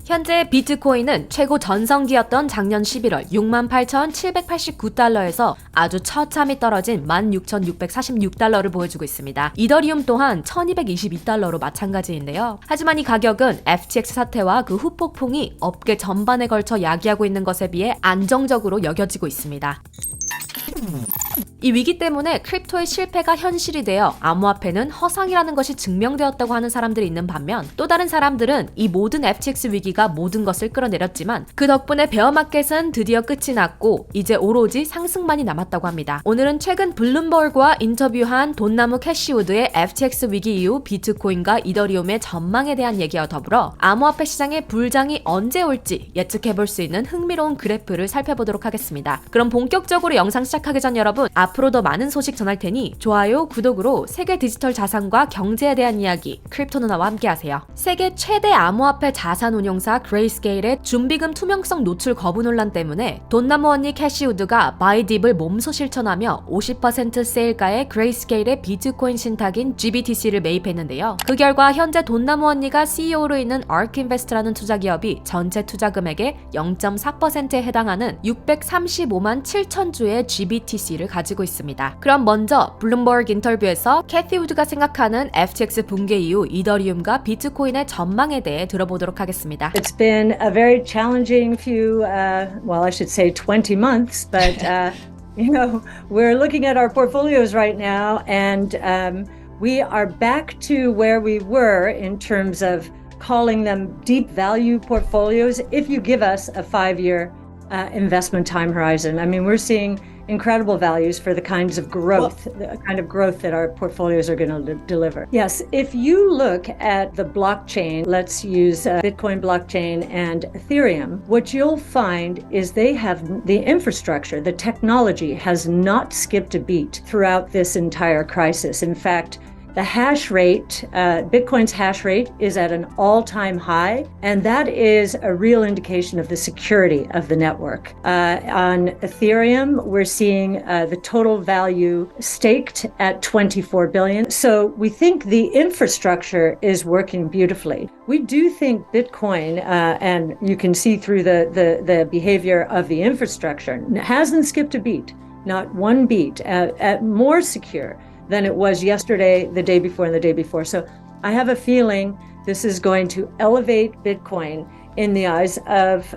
현재 비트코인은 최고 전성기였던 작년 11월 68,789달러에서 아주 처참히 떨어진 16,646달러를 보여주고 있습니다. 이더리움 또한 1,222달러로 마찬가지인데요. 하지만 이 가격은 FTX 사태와 그 후폭풍이 업계 전반에 걸쳐 야기하고 있는 것에 비해 안정적으로 여겨지고 있습니다. 이 위기 때문에 크립토의 실패가 현실이 되어 암호화폐는 허상이라는 것이 증명되었다고 하는 사람들이 있는 반면, 또 다른 사람들은 이 모든 FTX 위기가 모든 것을 끌어내렸지만 그 덕분에 베어마켓은 드디어 끝이 났고 이제 오로지 상승만이 남았다고 합니다. 오늘은 최근 블룸버그와 인터뷰한 돈나무 캐시우드의 FTX 위기 이후 비트코인과 이더리움의 전망에 대한 얘기와 더불어 암호화폐 시장의 불장이 언제 올지 예측해볼 수 있는 흥미로운 그래프를 살펴보도록 하겠습니다. 그럼 본격적으로 영상 시작하기 전 여러분, 앞으로 더 많은 소식 전할 테니 좋아요, 구독으로 세계 디지털 자산과 경제에 대한 이야기 크립토 누나와 함께 하세요. 세계 최대 암호화폐 자산 운용사 그레이스케일의 준비금 투명성 노출 거부 논란 때문에 돈나무 언니 캐시우드가 바이딥을 몸소 실천하며 50% 세일가의 그레이스케일의 비트코인 신탁인 GBTC를 매입했는데요. 그 결과 현재 돈나무 언니가 CEO로 있는 ARK 인베스트라는 투자기업이 전체 투자 금액의 0.4%에 해당하는 635만 7천 주의 GBTC를 가지고 있습니다. 그럼 먼저 블룸버그 인터뷰에서 캐티 우드가 생각하는 FTX 붕괴 이후 이더리움과 비트코인의 전망에 대해 들어보도록 하겠습니다. It's been a very challenging few, well, I should say 20 months, but you know, we're looking at our portfolios right now, and we are back to where we were in terms of calling them deep value portfolios if you give us a 5-year investment time horizon. I mean, we're seeing incredible values for the kinds of growth, the kind of growth that our portfolios are going to deliver. Yes, if you look at the blockchain, let's use Bitcoin blockchain and Ethereum, what you'll find is they have the infrastructure, the technology has not skipped a beat throughout this entire crisis. In fact, the hash rate, Bitcoin's hash rate is at an all-time high, and that is a real indication of the security of the network. On Ethereum, we're seeing the total value staked at 24 billion. So we think the infrastructure is working beautifully. We do think Bitcoin, and you can see through the behavior of the infrastructure, hasn't skipped a beat, not one beat, more secure than it was yesterday, the day before, and the day before. So I have a feeling this is going to elevate Bitcoin in the eyes of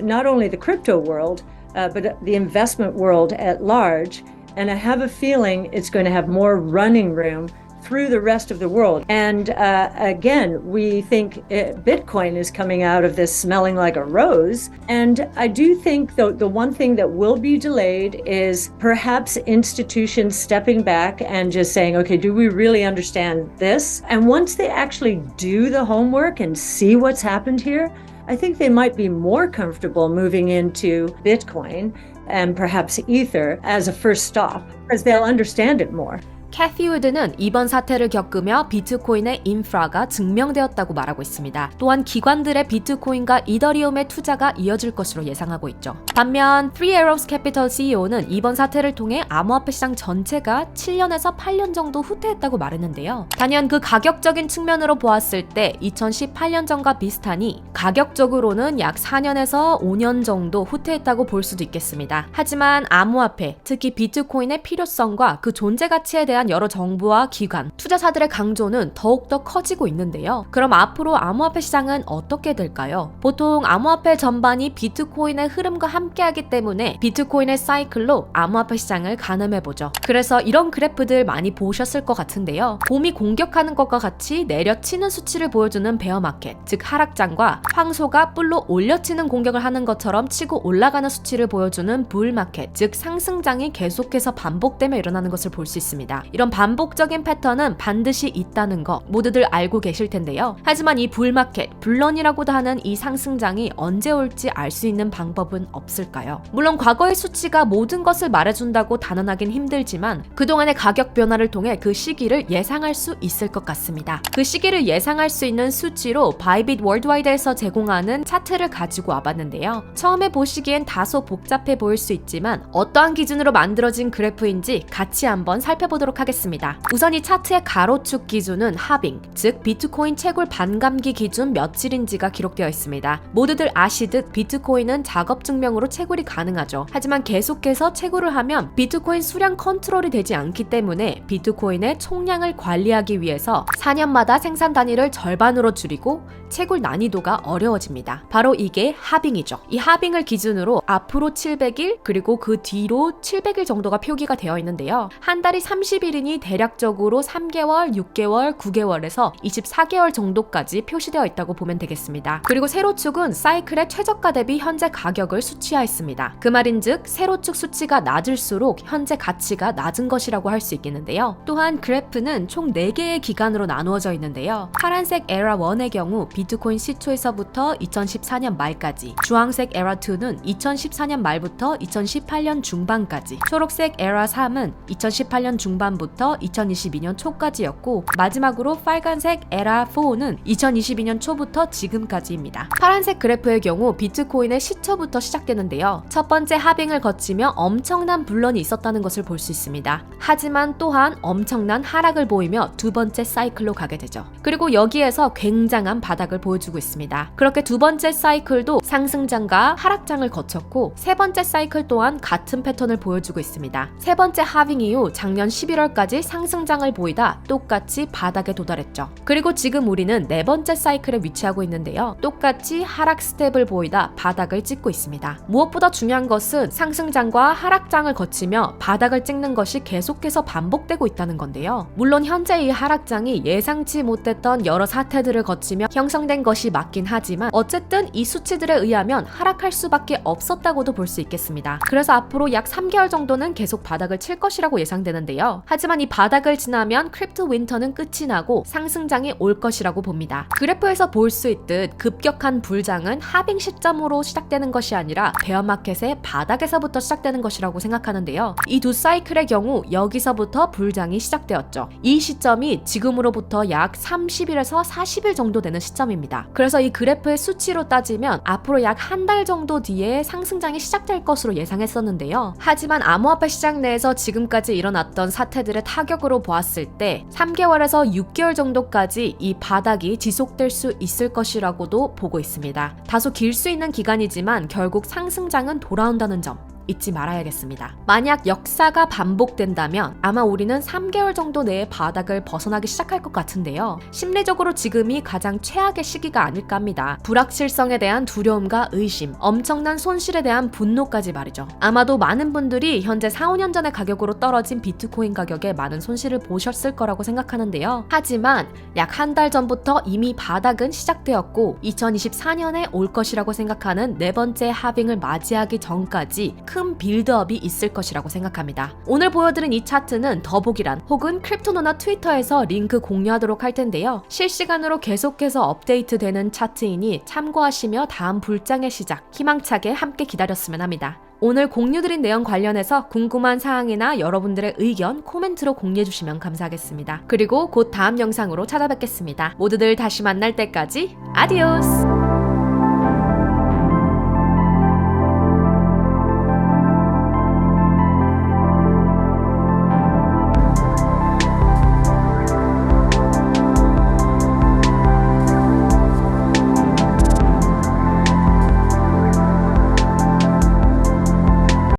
not only the crypto world, but the investment world at large. And I have a feeling it's going to have more running room through the rest of the world. And again, we think Bitcoin is coming out of this smelling like a rose. And I do think the one thing that will be delayed is perhaps institutions stepping back and just saying, okay, do we really understand this? And once they actually do the homework and see what's happened here, I think they might be more comfortable moving into Bitcoin and perhaps Ether as a first stop, because they'll understand it more. 캐티 우드는 이번 사태를 겪으며 비트코인의 인프라가 증명되었다고 말하고 있습니다. 또한 기관들의 비트코인과 이더리움의 투자가 이어질 것으로 예상하고 있죠. 반면 Three Arrows Capital CEO는 이번 사태를 통해 암호화폐 시장 전체가 7년에서 8년 정도 후퇴했다고 말했는데요. 단연 그 가격적인 측면으로 보았을 때 2018년 전과 비슷하니 가격적으로는 약 4년에서 5년 정도 후퇴했다고 볼 수도 있겠습니다. 하지만 암호화폐, 특히 비트코인의 필요성과 그 존재 가치에 대한 여러 정부와 기관, 투자사들의 강조는 더욱더 커지고 있는데요. 그럼 앞으로 암호화폐 시장은 어떻게 될까요? 보통 암호화폐 전반이 비트코인의 흐름과 함께하기 때문에 비트코인의 사이클로 암호화폐 시장을 가늠해보죠. 그래서 이런 그래프들 많이 보셨을 것 같은데요. 봄이 공격하는 것과 같이 내려치는 수치를 보여주는 베어마켓, 즉 하락장과 황소가 뿔로 올려치는 공격을 하는 것처럼 치고 올라가는 수치를 보여주는 불마켓, 즉 상승장이 계속해서 반복되며 일어나는 것을 볼 수 있습니다. 이런 반복적인 패턴은 반드시 있다는 거 모두들 알고 계실 텐데요. 하지만 이 불마켓, 불런이라고도 하는 이 상승장이 언제 올지 알 수 있는 방법은 없을까요? 물론 과거의 수치가 모든 것을 말해준다고 단언하긴 힘들지만 그동안의 가격 변화를 통해 그 시기를 예상할 수 있을 것 같습니다. 그 시기를 예상할 수 있는 수치로 바이빗 월드와이드에서 제공하는 차트를 가지고 와봤는데요. 처음에 보시기엔 다소 복잡해 보일 수 있지만 어떠한 기준으로 만들어진 그래프인지 같이 한번 살펴보도록 알아보도록 하겠습니다. 우선 이 차트의 가로축 기준은 하빙, 즉 비트코인 채굴 반감기 기준 며칠인지가 기록되어 있습니다. 모두들 아시듯 비트코인은 작업 증명으로 채굴이 가능하죠. 하지만 계속해서 채굴을 하면 비트코인 수량 컨트롤이 되지 않기 때문에 비트코인의 총량을 관리하기 위해서 4년마다 생산 단위를 절반으로 줄이고 채굴 난이도가 어려워집니다. 바로 이게 하빙이죠. 이 하빙을 기준으로 앞으로 700일 그리고 그 뒤로 700일 정도가 표기가 되어 있는데요. 한 달이 30일이니 대략적으로 3개월, 6개월, 9개월에서 24개월 정도까지 표시되어 있다고 보면 되겠습니다. 그리고 세로축은 사이클의 최저가 대비 현재 가격을 수치화했습니다. 그 말인즉 세로축 수치가 낮을수록 현재 가치가 낮은 것이라고 할 수 있겠는데요. 또한 그래프는 총 4개의 기간으로 나누어져 있는데요. 파란색 에라 1의 경우 비트코인 시초에서부터 2014년 말까지, 주황색 에라 2는 2014년 말부터 2018년 중반까지, 초록색 에라 3은 2018년 중반부터 2022년 초까지였고 마지막으로 빨간색 에라 4는 2022년 초부터 지금까지입니다. 파란색 그래프의 경우 비트코인의 시초부터 시작되는데요. 첫 번째 하빙을 거치며 엄청난 분란이 있었다는 것을 볼 수 있습니다. 하지만 또한 엄청난 하락을 보이며 두 번째 사이클로 가게 되죠. 그리고 여기에서 굉장한 바닥을 보여주고 있습니다. 그렇게 두 번째 사이클도 상승장과 하락장을 거쳤고 세 번째 사이클 또한 같은 패턴을 보여주고 있습니다. 세 번째 하빙 이후 작년 11월까지 상승장을 보이다 똑같이 바닥에 도달했죠. 그리고 지금 우리는 네 번째 사이클에 위치하고 있는데요. 똑같이 하락 스텝을 보이다 바닥을 찍고 있습니다. 무엇보다 중요한 것은 상승장과 하락장을 거치며 바닥을 찍는 것이 계속해서 반복되고 있다는 건데요. 물론 현재 이 하락장이 예상치 못했던 여러 사태들을 거치며 형성된 것이 맞긴 하지만 어쨌든 이 수치들에 의하면 하락할 수밖에 없었다고도 볼 수 있겠습니다. 그래서 앞으로 약 3개월 정도는 계속 바닥을 칠 것이라고 예상되는데요. 하지만 이 바닥을 지나면 크립토 윈터는 끝이 나고 상승장이 올 것이라고 봅니다. 그래프에서 볼 수 있듯 급격한 불장은 하빙 시점으로 시작되는 것이 아니라 베어마켓의 바닥에서부터 시작되는 것이라고 생각하는데요. 이 두 사이클의 경우 여기서부터 불장이 시작되었죠. 이 시점이 지금으로부터 약 30일에서 40일 정도 되는 시점입니다. 그래서 이 그래프의 수치로 따지면 앞으로 약 한 달 정도 뒤에 상승장이 시작될 것으로 예상했었는데요. 하지만 암호화폐 시장 내에서 지금까지 일어났던 사태들의 타격으로 보았을 때 3개월에서 6개월 정도까지 이 바닥이 지속될 수 있을 것이라고도 보고 있습니다. 다소 길 수 있는 기간이지만 결국 상승장은 돌아온다는 점 잊지 말아야겠습니다. 만약 역사가 반복된다면 아마 우리는 3개월 정도 내에 바닥을 벗어나기 시작할 것 같은데요. 심리적으로 지금이 가장 최악의 시기가 아닐까 합니다. 불확실성에 대한 두려움과 의심, 엄청난 손실에 대한 분노까지 말이죠. 아마도 많은 분들이 현재 4, 5년 전의 가격으로 떨어진 비트코인 가격에 많은 손실을 보셨을 거라고 생각하는데요. 하지만 약 한 달 전부터 이미 바닥은 시작되었고 2024년에 올 것이라고 생각하는 네 번째 하빙을 맞이하기 전까지 큰 빌드업이 있을 것이라고 생각합니다. 오늘 보여드린 이 차트는 더보기란 혹은 크립토노나 트위터에서 링크 공유하도록 할 텐데요. 실시간으로 계속해서 업데이트되는 차트이니 참고하시며 다음 불장의 시작 희망차게 함께 기다렸으면 합니다. 오늘 공유드린 내용 관련해서 궁금한 사항이나 여러분들의 의견 코멘트로 공유해주시면 감사하겠습니다. 그리고 곧 다음 영상으로 찾아뵙겠습니다. 모두들 다시 만날 때까지 아디오스!